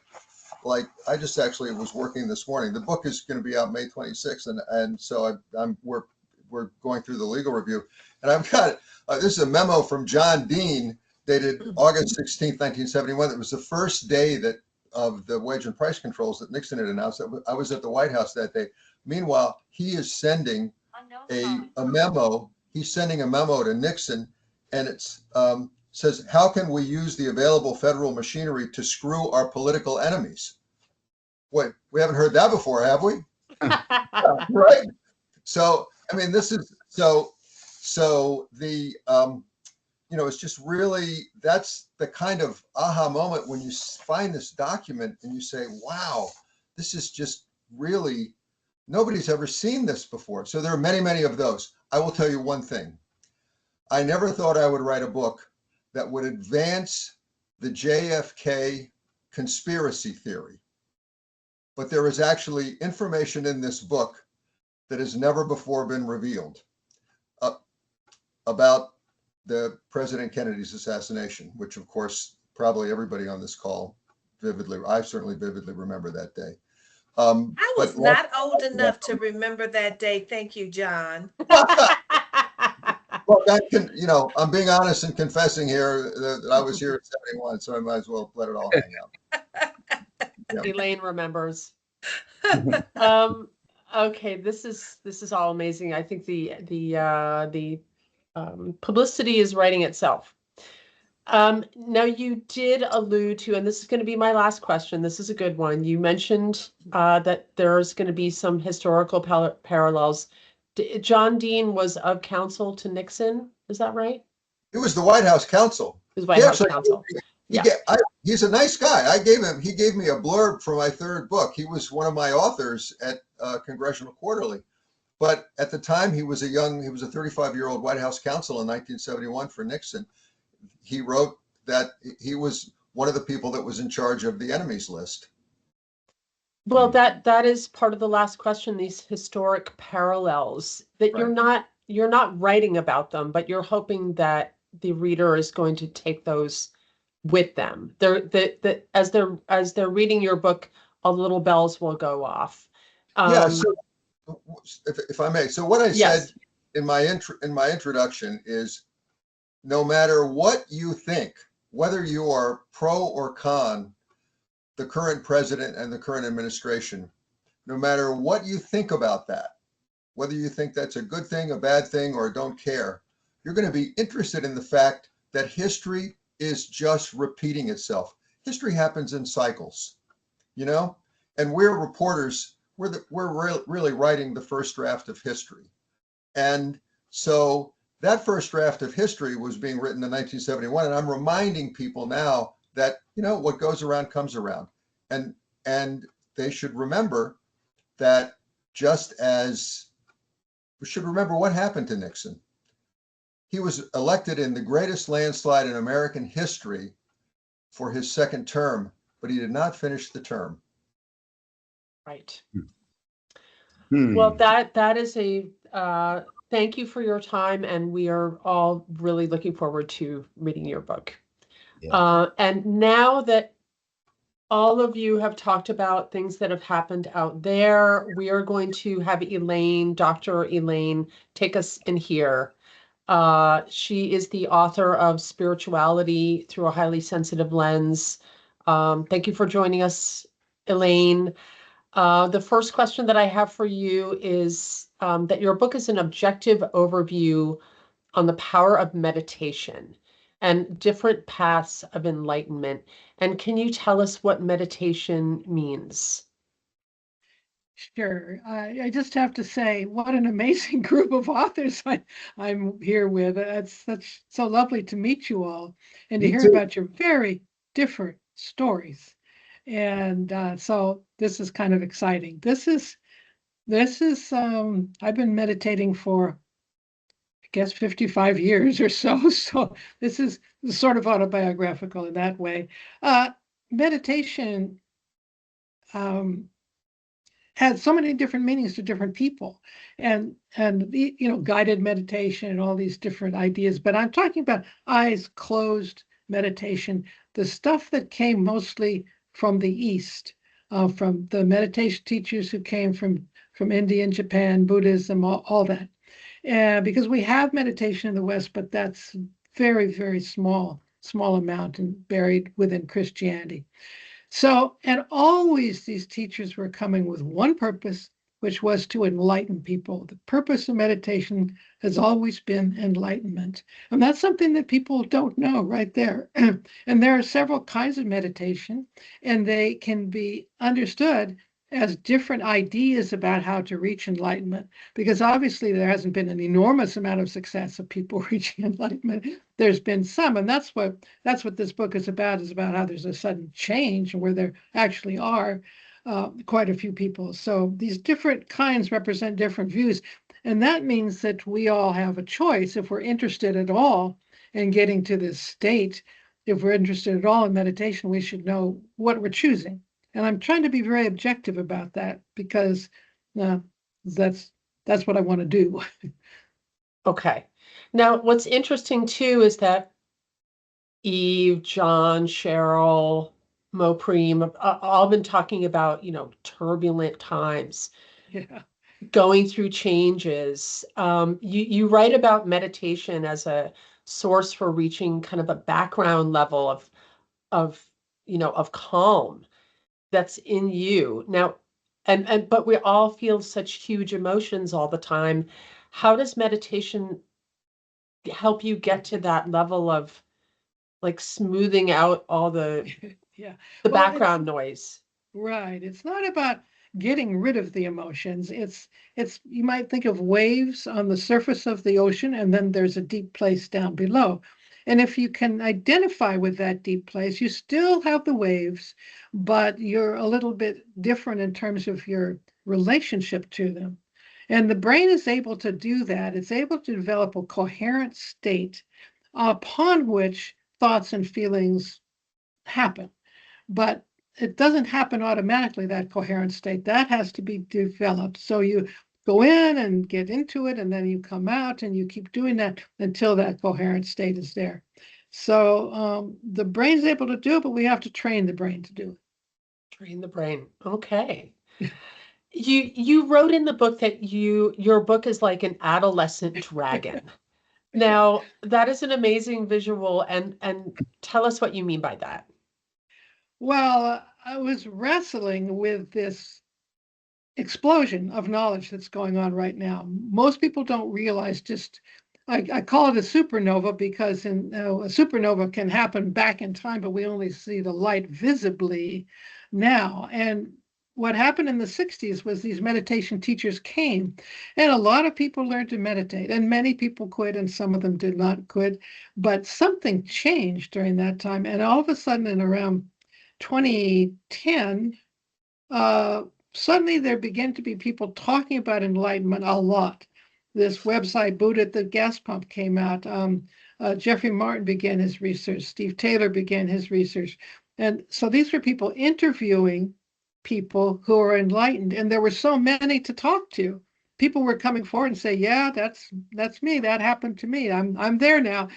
like, I just actually was working this morning. The book is going to be out May 26th. And so we're going through the legal review. And I've got, this is a memo from John Dean dated August 16th, 1971. It was the first day of the wage and price controls that Nixon had announced. I was at the White House that day. Meanwhile, he is sending a memo. He's sending a memo to Nixon, and it's says, how can we use the available federal machinery to screw our political enemies? Wait, we haven't heard that before, have we? Right? So, I mean, this is so the you know, it's just really, that's the kind of aha moment when you find this document and you say, wow, this is just really, nobody's ever seen this before. So there are many, many of those. I will tell you one thing. I never thought I would write a book that would advance the JFK conspiracy theory. But there is actually information in this book that has never before been revealed about the President Kennedy's assassination, which of course, probably everybody on this call I certainly vividly remember that day. I was not old enough to remember that day. Thank you, John. Well, that can, you know, I'm being honest and confessing here that I was here at 71, so I might as well let it all hang out. Yeah. Elaine remembers. Okay, this is all amazing. I think the publicity is writing itself. Now you did allude to, and this is going to be my last question. This is a good one. You mentioned that there's going to be some historical parallels. John Dean was of counsel to Nixon. Is that right? He was the White House counsel. He was White House counsel. He's a nice guy. He gave me a blurb for my third book. He was one of my authors at Congressional Quarterly. But at the time, he was a 35-year-old White House counsel in 1971 for Nixon. He wrote that he was one of the people that was in charge of the enemies list. Well, that is part of the last question, these historic parallels that Right. you're not writing about them, but you're hoping that the reader is going to take those with them. As they're reading your book, all the little bells will go off. Yeah. So if I may, so what I Yes. said in my introduction is, no matter what you think, whether you are pro or con the current president and the current administration, no matter what you think about that, whether you think that's a good thing, a bad thing, or don't care, you're going to be interested in the fact that history is just repeating itself. History happens in cycles, you know, and we're reporters. We're really writing the first draft of history. And so that first draft of history was being written in 1971. And I'm reminding people now that, you know, what goes around comes around. And they should remember that, just as we should remember what happened to Nixon. He was elected in the greatest landslide in American history for his second term, but he did not finish the term. Right. Well, that is a thank you for your time, and we are all really looking forward to reading your book. Yeah. And now that all of you have talked about things that have happened out there, we are going to have Elaine, Dr. Elaine, take us in here. She is the author of Spirituality Through a Highly Sensitive Lens. Thank you for joining us, Elaine. The first question that I have for you is that your book is an objective overview on the power of meditation and different paths of enlightenment. And can you tell us what meditation means? Sure. I just have to say, what an amazing group of authors I'm here with. It's so lovely to meet you all and to Me hear too. about your very different stories. And so this is kind of exciting. I've been meditating for, I guess, 55 years or so. So this is sort of autobiographical in that way. Meditation has so many different meanings to different people, and guided meditation and all these different ideas. But I'm talking about eyes closed meditation, the stuff that came mostly from the East, from the meditation teachers who came from India and Japan, Buddhism, all that. Because we have meditation in the West, but that's very, very small amount and buried within Christianity. So, and always these teachers were coming with one purpose, which was to enlighten people. The purpose of meditation has always been enlightenment. And that's something that people don't know right there. And there are several kinds of meditation, and they can be understood as different ideas about how to reach enlightenment, because obviously there hasn't been an enormous amount of success of people reaching enlightenment. There's been some, and that's what this book is about how there's a sudden change where there actually are quite a few people. So these different kinds represent different views, and that means that we all have a choice if we're interested at all in getting to this state. If we're interested at all in meditation, we should know what we're choosing. And I'm trying to be very objective about that because that's what I want to do. Okay. Now, what's interesting too is that Eve, John, Cheryl, Mopreem have all been talking about, turbulent times, Yeah. going through changes. You write about meditation as a source for reaching kind of a background level of calm that's in you. Now, but we all feel such huge emotions all the time. How does meditation help you get to that level of like smoothing out all the Yeah. the Well, background noise? right. It's not about getting rid of the emotions. It's you might think of waves on the surface of the ocean, and then there's a deep place down below. And if you can identify with that deep place, you still have the waves, but you're a little bit different in terms of your relationship to them. And the brain is able to do that. It's able to develop a coherent state upon which thoughts and feelings happen. But it doesn't happen automatically, that coherent state. That has to be developed. So you go in and get into it, and then you come out and you keep doing that until that coherent state is there. So the brain's able to do it, but we have to train the brain to do it. Train the brain. Okay. You wrote in the book that your book is like an adolescent dragon. Now, that is an amazing visual, and tell us what you mean by that. Well, I was wrestling with this explosion of knowledge that's going on right now. Most people don't realize just, I call it a supernova because a supernova can happen back in time, but we only see the light visibly now. And what happened in the 60s was these meditation teachers came, and a lot of people learned to meditate, and many people quit, and some of them did not quit. But something changed during that time. And all of a sudden, in around 2010, suddenly there began to be people talking about enlightenment a lot. This website, Buddha at the Gas Pump, came out. Jeffrey Martin began his research. Steve Taylor began his research. And so these were people interviewing people who are enlightened, and there were so many to talk to. People were coming forward and say, "Yeah, that's me. That happened to me. I'm there now."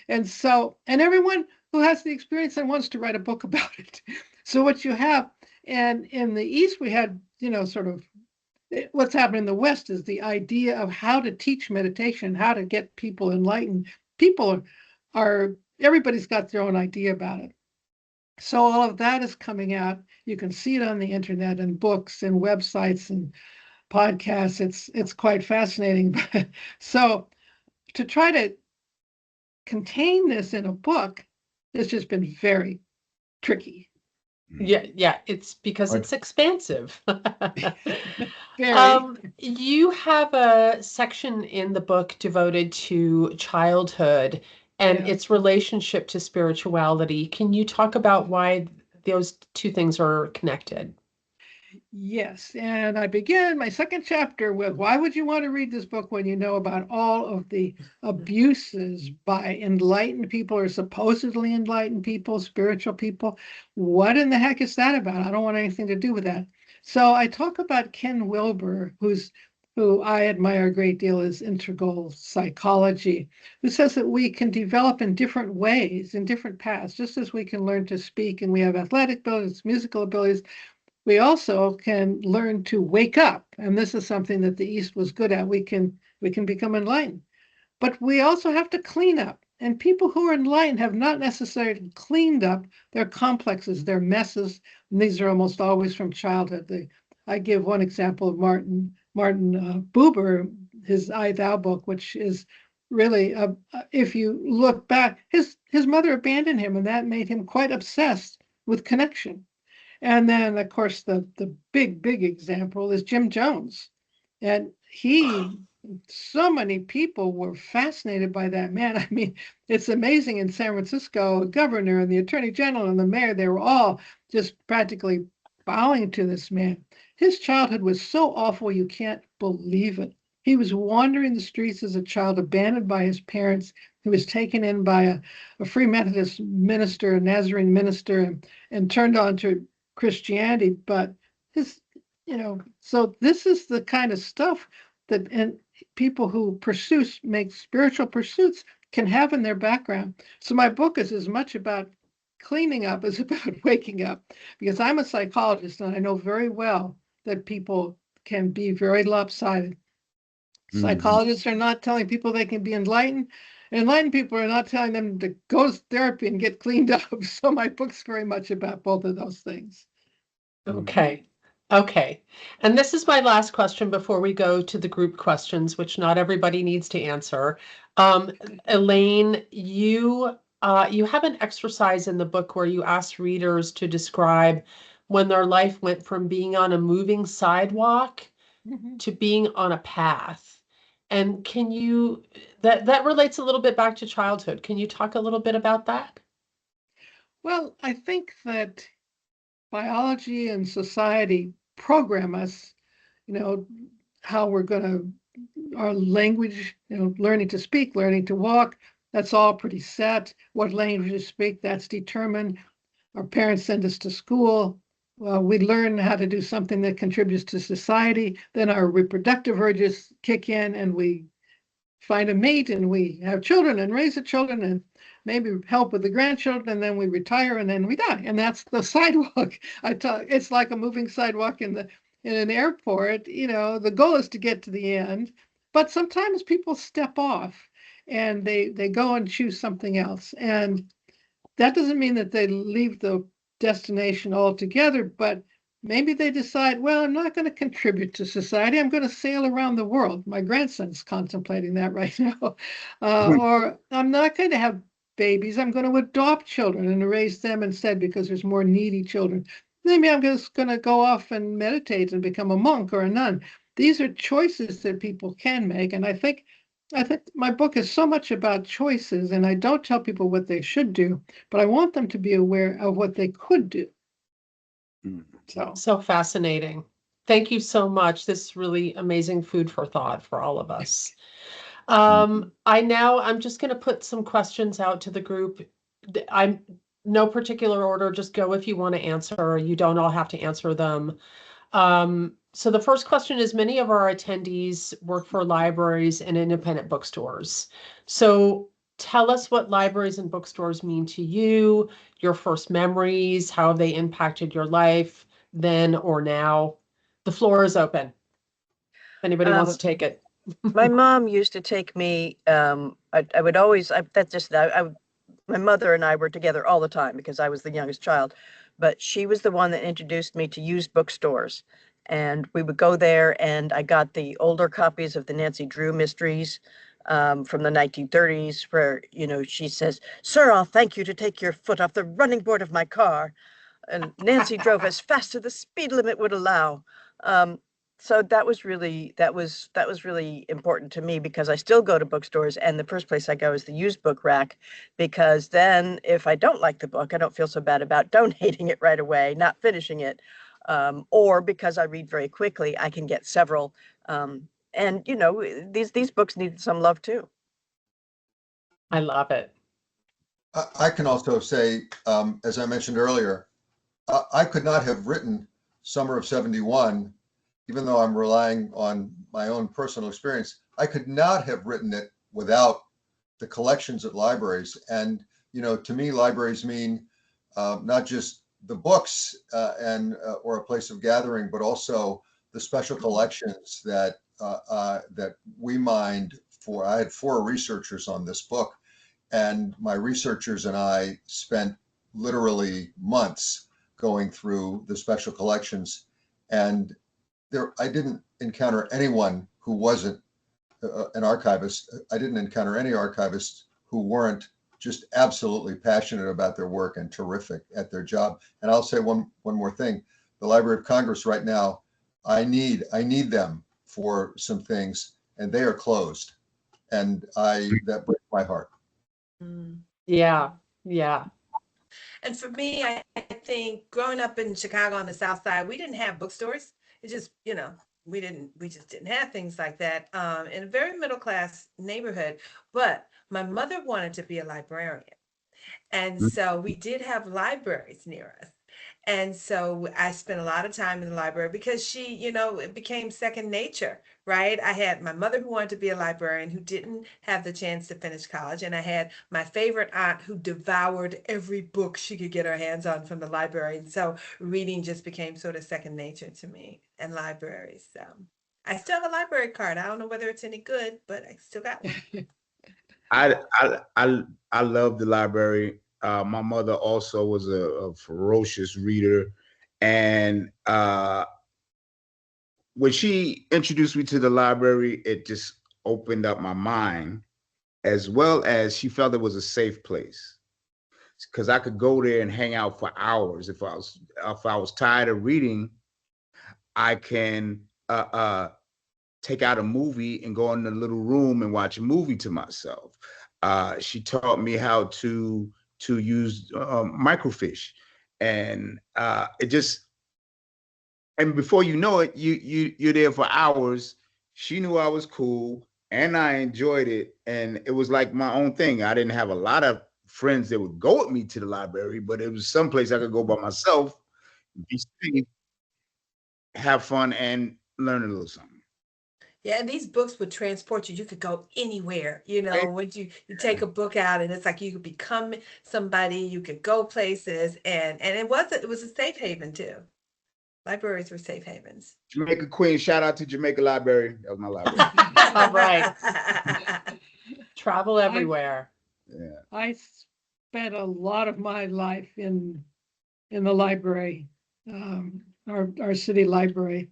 And so, and everyone who has the experience and wants to write a book about it. So what you have, and in the East, we had, sort of what's happening in the West is the idea of how to teach meditation, how to get people enlightened. People are everybody's got their own idea about it. So all of that is coming out. You can see it on the internet and books and websites and podcasts. It's quite fascinating. So to try to contain this in a book has just been very tricky. Yeah, it's because it's expansive. Very. You have a section in the book devoted to childhood and Yeah. its relationship to spirituality. Can you talk about why those two things are connected? Yes, and I begin my second chapter with why would you want to read this book when you know about all of the abuses by enlightened people or supposedly enlightened people, spiritual people? What in the heck is that about? I don't want anything to do with that. So I talk about Ken Wilber, who I admire a great deal, is integral psychology, who says that we can develop in different ways, in different paths, just as we can learn to speak and we have athletic abilities, musical abilities. We also can learn to wake up, and this is something that the East was good at. We can become enlightened, but we also have to clean up. And people who are enlightened have not necessarily cleaned up their complexes, their messes, and these are almost always from childhood. I give one example of Martin Buber, his I Thou book, which is really, if you look back, his mother abandoned him, and that made him quite obsessed with connection. And then, of course, the big example is Jim Jones. And so many people were fascinated by that man. I mean, it's amazing in San Francisco, the governor and the attorney general and the mayor, they were all just practically bowing to this man. His childhood was so awful, you can't believe it. He was wandering the streets as a child, abandoned by his parents. He was taken in by a Free Methodist minister, a Nazarene minister, and turned on to Christianity. But his, so this is the kind of stuff that and people who make spiritual pursuits can have in their background. So my book is as much about cleaning up as about waking up, because I'm a psychologist and I know very well that people can be very lopsided. Psychologists are not telling people they can be enlightened. Enlightened people are not telling them to go to therapy and get cleaned up. So my book's very much about both of those things. Okay. Okay. And this is my last question before we go to the group questions, which not everybody needs to answer. Elaine, you have an exercise in the book where you ask readers to describe when their life went from being on a moving sidewalk to being on a path. And that relates a little bit back to childhood. Can you talk a little bit about that? Well, I think that biology and society program us, how we're going to, our language, learning to speak, learning to walk, that's all pretty set. What language to speak, that's determined. Our parents send us to school. We learn how to do something that contributes to society. Then our reproductive urges kick in and we find a mate and we have children and raise the children and maybe help with the grandchildren, and then we retire and then we die. And that's the sidewalk. It's like a moving sidewalk in an airport. The goal is to get to the end, but sometimes people step off and they go and choose something else. And that doesn't mean that they leave the destination altogether, but maybe they decide, well, I'm not going to contribute to society. I'm going to sail around the world. My grandson's contemplating that right now. Or I'm not going to have babies. I'm going to adopt children and raise them instead because there's more needy children. Maybe I'm just going to go off and meditate and become a monk or a nun. These are choices that people can make. And I think my book is so much about choices, and I don't tell people what they should do, but I want them to be aware of what they could do. So fascinating. Thank you so much. This is really amazing food for thought for all of us. I'm just going to put some questions out to the group. no particular order, just go if you want to answer. You don't all have to answer them. So the first question is, many of our attendees work for libraries and independent bookstores. So tell us what libraries and bookstores mean to you, your first memories, how have they impacted your life then or now? The floor is open. If anybody wants to take it. My mom used to take me, I would always, that's just, my mother and I were together all the time because I was the youngest child, but she was the one that introduced me to used bookstores. And we would go there, and I got the older copies of the Nancy Drew mysteries from the 1930s, where, you know, she says, "Sir, I'll thank you to take your foot off the running board of my car." And Nancy drove as fast as the speed limit would allow. So that was really important to me, because I still go to bookstores, and the first place I go is the used book rack, because then if I don't like the book, I don't feel so bad about donating it right away, not finishing it, or because I read very quickly, I can get several. And you know, these books need some love too. I love it. I can also say, as I mentioned earlier, I could not have written Summer of '71, even though I'm relying on my own personal experience. I could not have written it without the collections at libraries. And, you know, to me, libraries mean not just the books or a place of gathering, but also the special collections that we mined for. I had 4 researchers on this book, and my researchers and I spent literally months going through the special collections. And I didn't encounter anyone who wasn't an archivist. I didn't encounter any archivists who weren't just absolutely passionate about their work and terrific at their job. And I'll say one more thing. The Library of Congress right now, I need them for some things, and they are closed. And that breaks my heart. Yeah, yeah. And for me, I think growing up in Chicago on the South Side, we didn't have bookstores. It just, you know, we just didn't have things like that in a very middle class neighborhood. But my mother wanted to be a librarian. And so we did have libraries near us. And so I spent a lot of time in the library because she, you know, it became second nature, right? I had my mother who wanted to be a librarian who didn't have the chance to finish college. And I had my favorite aunt who devoured every book she could get her hands on from the library. And so reading just became sort of second nature to me, and libraries. I still have a library card. I don't know whether it's any good, but I still got one. I love the library. My mother also was a ferocious reader, and when she introduced me to the library, it just opened up my mind, as well as she felt it was a safe place, because I could go there and hang out for hours. If I was tired of reading, I can take out a movie and go in the little room and watch a movie to myself. She taught me how to use microfiche, and it just, and before you know it, you're there for hours. She knew I was cool and I enjoyed it, and it was like my own thing. I didn't have a lot of friends that would go with me to the library, but it was someplace I could go by myself, be safe, have fun, and learn a little something. Yeah, and these books would transport you. You could go anywhere, you know, when you take a book out, and it's like you could become somebody, you could go places, and it was a safe haven too. Libraries were safe havens. Jamaica Queen, shout out to Jamaica Library. That was my library. All right. Travel everywhere. Yeah. I spent a lot of my life in the library, our city library.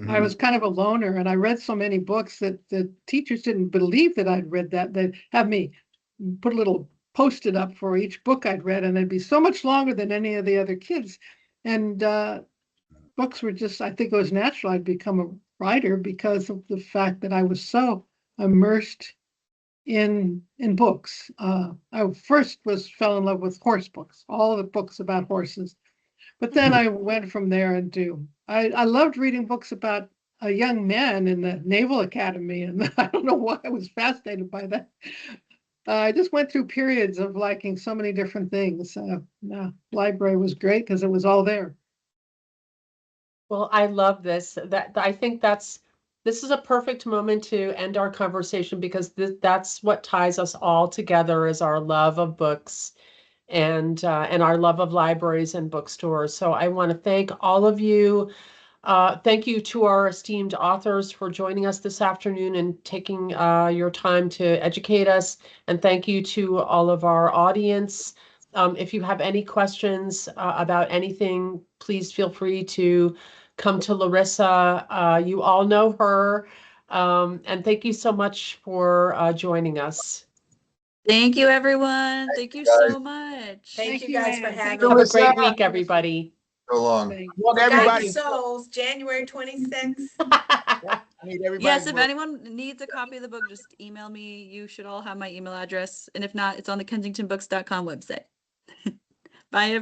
I was kind of a loner, and I read so many books that the teachers didn't believe that I'd read that. They'd have me put a little post-it up for each book I'd read, and they'd be so much longer than any of the other kids. And books were just, I think it was natural I'd become a writer because of the fact that I was so immersed in books. I first fell in love with horse books, all the books about horses. But then I went from there into, I loved reading books about a young man in the Naval Academy, and I don't know why I was fascinated by that. I just went through periods of liking so many different things. No, library was great because it was all there. Well, I love this. I think this is a perfect moment to end our conversation because that's what ties us all together is our love of books and our love of libraries and bookstores. So I want to thank all of you. Thank you to our esteemed authors for joining us this afternoon and taking your time to educate us. And thank you to all of our audience. If you have any questions about anything, please feel free to come to Larissa. You all know her. And thank you so much for joining us. Thank you, everyone. Thank you so much. Thank you you, guys for Ann. having Have a me. great week, everybody. So long. Thank I want Forgotten everybody. Souls, January 26th. I need everybody. Yes, if anyone needs a copy of the book, just email me. You should all have my email address. And if not, it's on the kensingtonbooks.com website. Bye, everyone.